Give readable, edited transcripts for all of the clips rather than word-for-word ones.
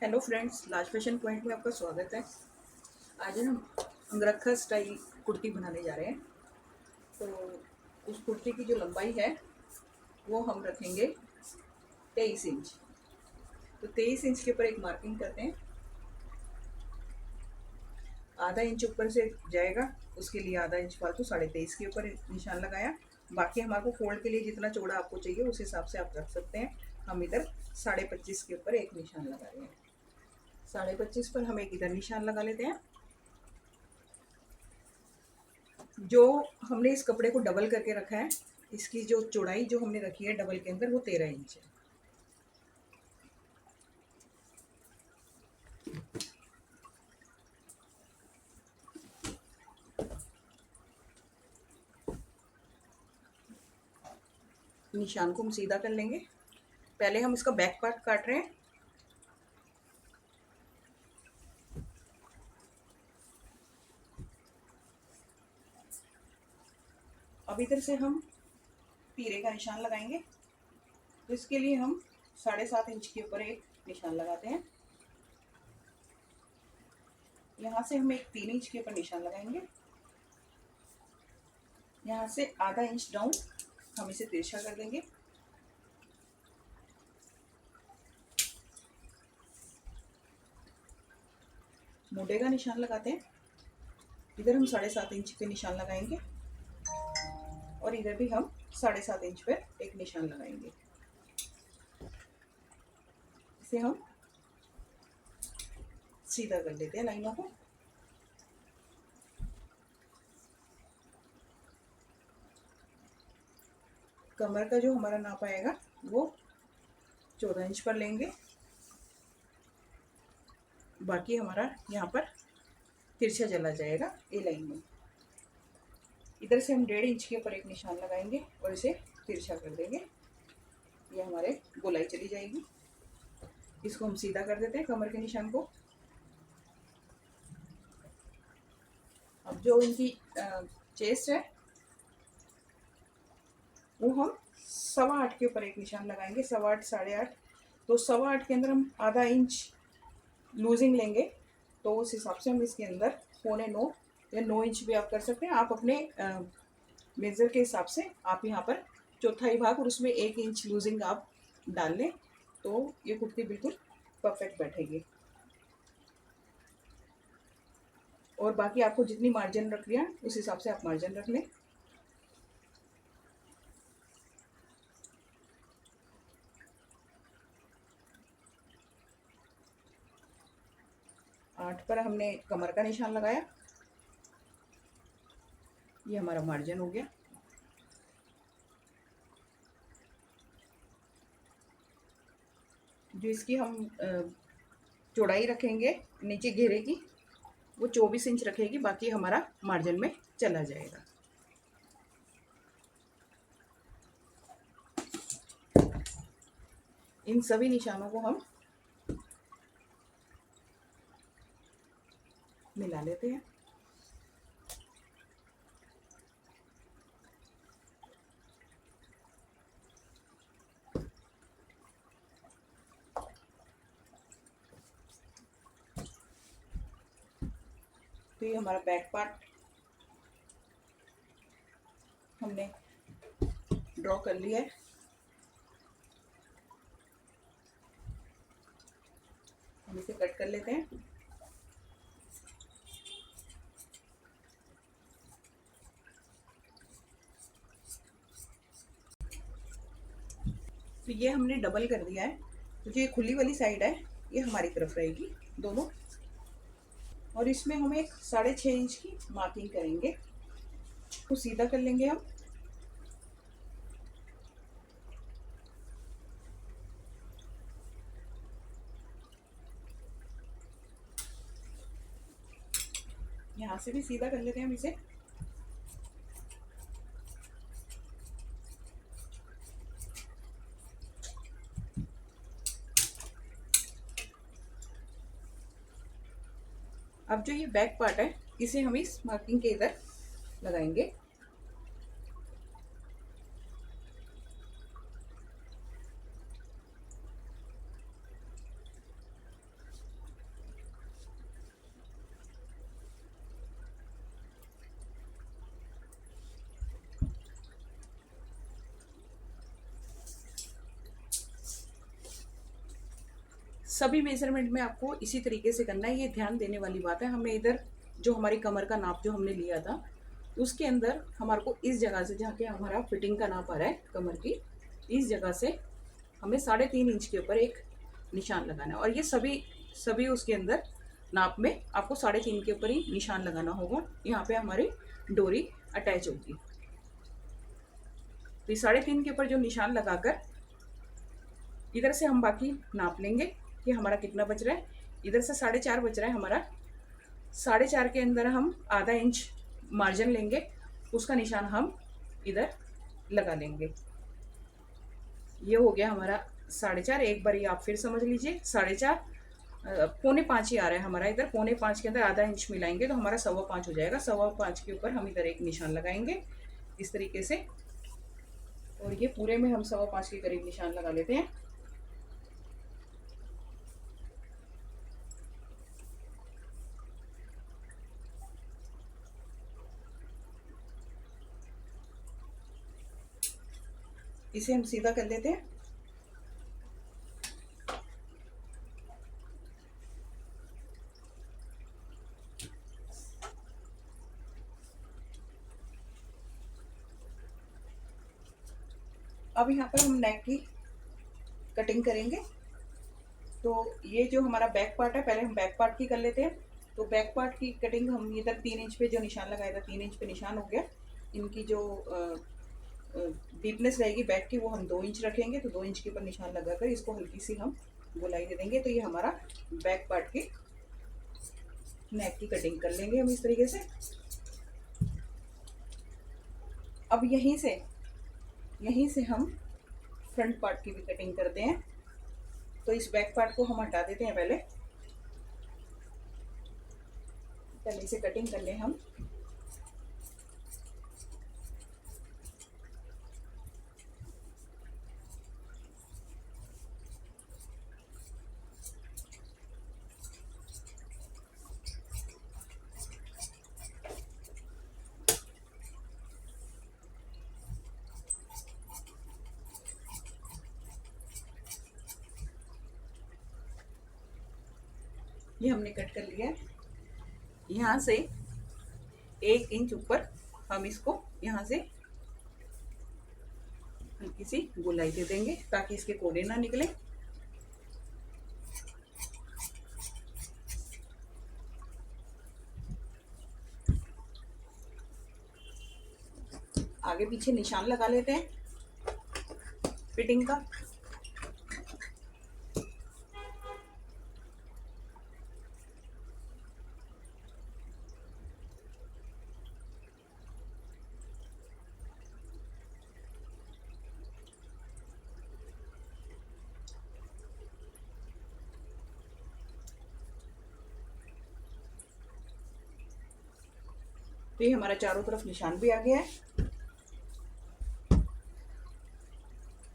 Hello friends, लाज fashion point में आपका स्वागत है। आज हम अंगरखा स्टाइल कुर्ती बनाने जा रहे हैं। तो उस कुर्ती की जो लंबाई है वो हम रखेंगे 23 इंच। तो 23 इंच के ऊपर एक मार्किंग करते हैं। आधा इंच ऊपर से जाएगा, उसके लिए आधा इंच फालतू 23.5 के ऊपर निशान लगाया। बाकी हमारे को फोल्ड के लिए जितना चौड़ा आपको चाहिए उस हिसाब से आप रख सकते हैं। हम इधर 25.5 के ऊपर एक निशान लगा रहे हैं। 25.5 पर हम एक इधर निशान लगा लेते हैं। जो हमने इस कपड़े को डबल करके रखा है, इसकी जो चौड़ाई जो हमने रखी है डबल के अंदर वो 13 इंच है। निशान को हम सीधा कर लेंगे। पहले हम इसका बैक पार्ट काट रहे हैं। अब इधर से हम तीरे का निशान लगाएंगे। तो इसके लिए हम 7.5 इंच के ऊपर एक निशान लगाते हैं। यहाँ से हम एक 3 इंच के ऊपर निशान लगाएंगे। यहाँ से आधा इंच डाउन हम इसे तिरछा कर देंगे। मोटे का निशान लगाते हैं। इधर हम 7.5 इंच पे निशान लगाएंगे और इधर भी हम 7.5 इंच पर एक निशान लगाएंगे। इसे हम सीधा कर लेते हैं लाइनों को। कमर का जो हमारा नाप आएगा वो 14 इंच पर लेंगे। बाकी हमारा यहाँ पर तिरछा चला जाएगा ए लाइन में। इधर से हम 1.5 इंच के ऊपर एक निशान लगाएंगे और इसे तिरछा कर देंगे। ये हमारे गोलाई चली जाएगी। इसको हम सीधा कर देते हैं कमर के निशान को। अब जो इनकी चेस्ट है वो हम 8.25 के ऊपर एक निशान लगाएंगे। 8.25 8.5। तो 8.25 के अंदर हम आधा इंच लूजिंग लेंगे। तो उस हिसाब से हम इसके अंदर 8.25 या 9 इंच भी आप कर सकते हैं। आप अपने मेज़र के हिसाब से आप यहाँ पर चौथाई भाग और उसमें 1 इंच लूजिंग आप डाल लें तो ये कुर्ती बिल्कुल परफेक्ट बैठेगी। और बाकी आपको जितनी मार्जिन रख लिया उस हिसाब से आप मार्जिन रख लें। आठ पर हमने कमर का निशान लगाया। ये हमारा मार्जिन हो गया। जो इसकी हम चौड़ाई रखेंगे नीचे घेरे की वो 24 इंच रखेगी। बाकी हमारा मार्जिन में चला जाएगा। इन सभी निशानों को हम मिला लेते हैं। तो ये हमारा बैक पार्ट हमने ड्रॉ कर लिया है। हम इसे कट कर लेते हैं। तो ये हमने डबल कर दिया है। तो जो ये खुली वाली साइड है ये हमारी तरफ रहेगी दोनों। और इसमें हम एक 6.5 इंच की मार्किंग करेंगे। तो सीधा कर लेंगे हम। यहाँ से भी सीधा कर लेते हैं हम इसे। अब जो ये बैक पार्ट है इसे हम इस मार्किंग के इधर लगाएंगे। सभी मेजरमेंट में आपको इसी तरीके से करना है। ये ध्यान देने वाली बात है, हमें इधर जो हमारी कमर का नाप जो हमने लिया था उसके अंदर हमारे को इस जगह से, जहाँ के हमारा फिटिंग का नाप आ रहा है कमर की, इस जगह से हमें 3.5 इंच के ऊपर एक निशान लगाना है। और ये सभी उसके अंदर नाप में आपको 3.5 के ऊपर ही निशान लगाना होगा। यहाँ पे हमारी डोरी अटैच होगी। तो 3.5 के ऊपर जो निशान लगाकर इधर से हम बाकी नाप लेंगे कि हमारा कितना बच रहा है। इधर से 4.5 बच रहा है हमारा। 4.5 के अंदर हम आधा इंच मार्जिन लेंगे, उसका निशान हम इधर लगा लेंगे। ये हो गया हमारा 4.5। एक बार ये आप फिर समझ लीजिए, 4.5 4.25 ही आ रहा है हमारा। इधर 4.25 के अंदर आधा इंच मिलाएंगे तो हमारा 5.25 हो जाएगा। 5.25 के ऊपर हम इधर एक निशान लगाएंगे इस तरीके से, और ये पूरे में हम 5.25 के करीब निशान लगा लेते हैं। इसे हम सीधा कर लेते हैं। अब यहाँ पर हम नेक की कटिंग करेंगे। तो ये जो हमारा बैक पार्ट है, पहले हम बैक पार्ट की कर लेते हैं। तो बैक पार्ट की कटिंग हम इधर 3 इंच पे जो निशान लगाया था, 3 इंच पे निशान हो गया। इनकी जो डीपनेस रहेगी बैक की वो हम 2 इंच रखेंगे। तो 2 इंच के ऊपर निशान लगाकर इसको हल्की सी हम गोलाई दे देंगे। तो ये हमारा बैक पार्ट की नेक की कटिंग कर लेंगे हम इस तरीके से। अब यहीं से हम फ्रंट पार्ट की भी कटिंग करते हैं। तो इस बैक पार्ट को हम हटा देते हैं। पहले इसे कटिंग कर लें हम। ये हमने कट कर लिया है। यहाँ से 1 इंच ऊपर हम इसको यहाँ से हल्की सी गोलाई दे देंगे ताकि इसके कोने ना निकले। आगे पीछे निशान लगा लेते हैं फिटिंग का। तो ये हमारा चारों तरफ निशान भी आ गया है।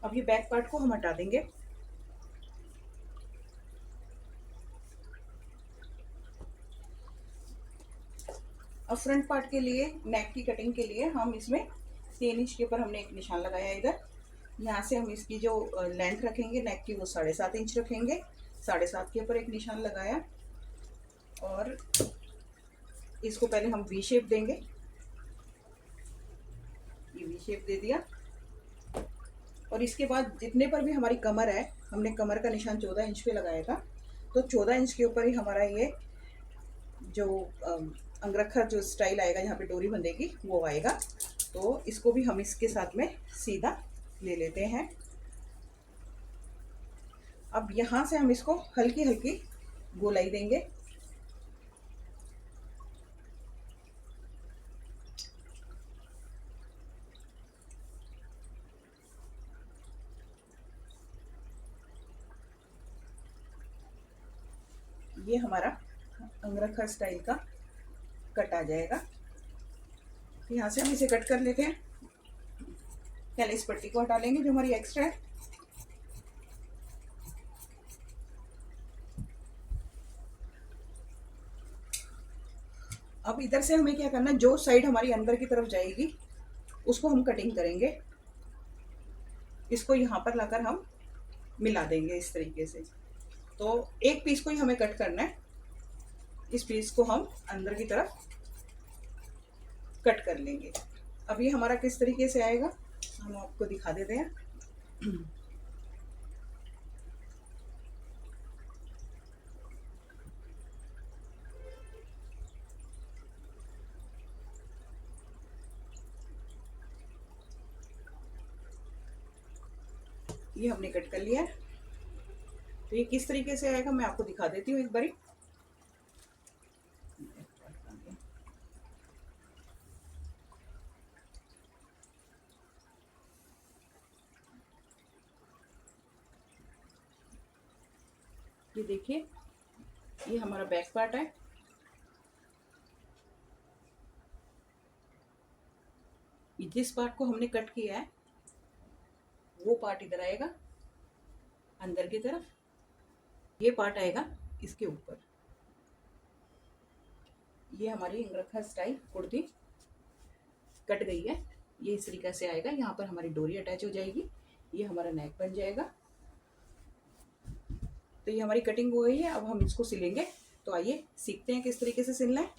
अब ये बैक पार्ट को हम हटा देंगे। अब फ्रंट पार्ट के लिए, नेक की कटिंग के लिए हम इसमें 3 इंच के ऊपर हमने एक निशान लगाया इधर। यहाँ से हम इसकी जो लेंथ रखेंगे नेक की वो 7.5 इंच रखेंगे। 7.5 के ऊपर एक निशान लगाया और इसको पहले हम वी शेप देंगे। ये वी शेप दे दिया और इसके बाद जितने पर भी हमारी कमर है, हमने कमर का निशान 14 इंच पे लगाया था। तो 14 इंच के ऊपर ही हमारा ये जो अंगरखा जो स्टाइल आएगा, यहाँ पे डोरी बंधेगी वो आएगा। तो इसको भी हम इसके साथ में सीधा ले लेते हैं। अब यहाँ से हम इसको हल्की हल्की गोलाई देंगे। ये हमारा अंगरखा स्टाइल का कट आ जाएगा। यहाँ से हम इसे कट कर लेते हैं। पहले इस पट्टी को हटा लेंगे जो हमारी एक्स्ट्रा है। अब इधर से हमें क्या करना है, जो साइड हमारी अंदर की तरफ जाएगी उसको हम कटिंग करेंगे। इसको यहाँ पर लाकर हम मिला देंगे इस तरीके से। तो एक पीस को ही हमें कट करना है। इस पीस को हम अंदर की तरफ कट कर लेंगे। अब ये हमारा किस तरीके से आएगा हम आपको दिखा देते हैं। ये हमने कट कर लिया है। तो ये किस तरीके से आएगा मैं आपको दिखा देती हूँ एक बारी। ये देखिए, ये हमारा बैक पार्ट है। जिस पार्ट को हमने कट किया है वो पार्ट इधर आएगा अंदर की तरफ, ये पार्ट आएगा इसके ऊपर। ये हमारी इंगरखा स्टाइल कुर्ती कट गई है। ये इस तरीके से आएगा। यहाँ पर हमारी डोरी अटैच हो जाएगी। ये हमारा नेक बन जाएगा। तो ये हमारी कटिंग हो गई है। अब हम इसको सिलेंगे। तो आइए सीखते हैं किस तरीके से सिलना है।